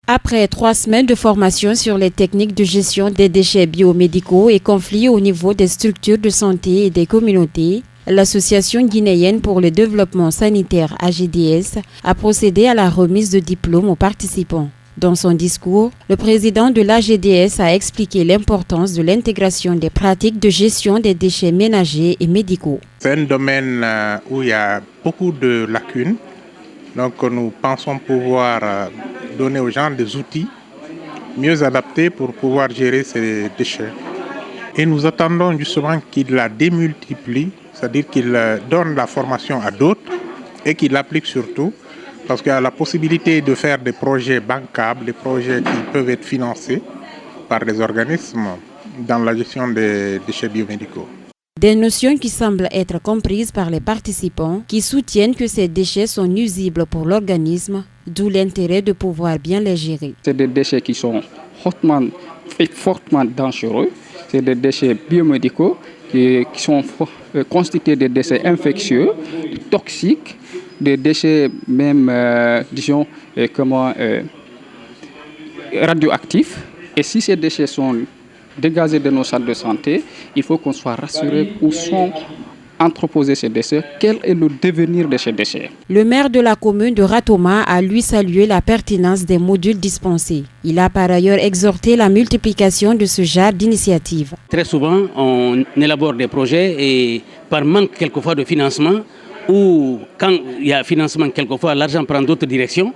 Après 3 semaines de formation sur les techniques de gestion des déchets biomédicaux et conflits au niveau des structures de santé et des communautés, l'Association guinéenne pour le développement sanitaire AGDS a procédé à la remise de diplômes aux participants. Dans son discours, le président de l'AGDS a expliqué l'importance de l'intégration des pratiques de gestion des déchets ménagers et médicaux. C'est un domaine où il y a beaucoup de lacunes. Donc nous pensons pouvoir donner aux gens des outils mieux adaptés pour pouvoir gérer ces déchets. Et nous attendons justement qu'ils la démultiplient, c'est-à-dire qu'ils donnent la formation à d'autres et qu'ils l'appliquent surtout, parce qu'il y a la possibilité de faire des projets bancables, des projets qui peuvent être financés par les organismes dans la gestion des déchets biomédicaux. Des notions qui semblent être comprises par les participants qui soutiennent que ces déchets sont nuisibles pour l'organisme, d'où l'intérêt de pouvoir bien les gérer. C'est des déchets qui sont fortement dangereux. C'est des déchets biomédicaux qui sont constitués de déchets infectieux, toxiques, des déchets même, radioactifs. Et si ces déchets sont dégagés de nos salles de santé, il faut qu'on soit rassuré où sont entreposés ces déchets, quel est le devenir de ces déchets. Le maire de la commune de Ratoma a lui salué la pertinence des modules dispensés. Il a par ailleurs exhorté la multiplication de ce genre d'initiatives. Très souvent, on élabore des projets et par manque quelquefois de financement, ou quand il y a financement quelquefois, l'argent prend d'autres directions.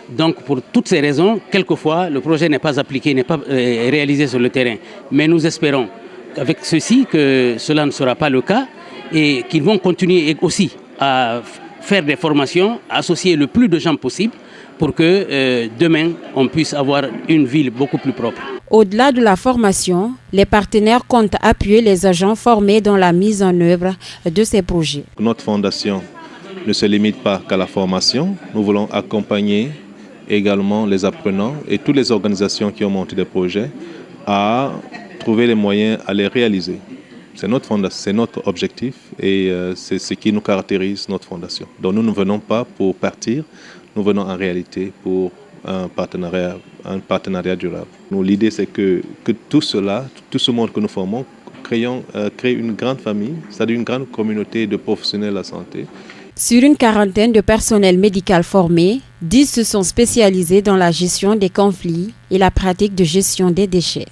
Donc pour toutes ces raisons, quelquefois le projet n'est pas appliqué, n'est pas réalisé sur le terrain. Mais nous espérons avec ceci que cela ne sera pas le cas et qu'ils vont continuer aussi à faire des formations, à associer le plus de gens possible pour que demain on puisse avoir une ville beaucoup plus propre. Au-delà de la formation, les partenaires comptent appuyer les agents formés dans la mise en œuvre de ces projets. Notre fondation ne se limite pas qu'à la formation. Nous voulons accompagner également les apprenants et toutes les organisations qui ont monté des projets à trouver les moyens à les réaliser. C'est notre fondation, c'est notre objectif et c'est ce qui nous caractérise, notre fondation. Donc nous ne venons pas pour partir, nous venons en réalité pour un partenariat durable. L'idée c'est que tout cela, tout ce monde que nous formons, crée une grande famille, c'est-à-dire une grande communauté de professionnels de la santé. Sur une quarantaine de personnels médicaux formés, 10 se sont spécialisés dans la gestion des conflits et la pratique de gestion des déchets.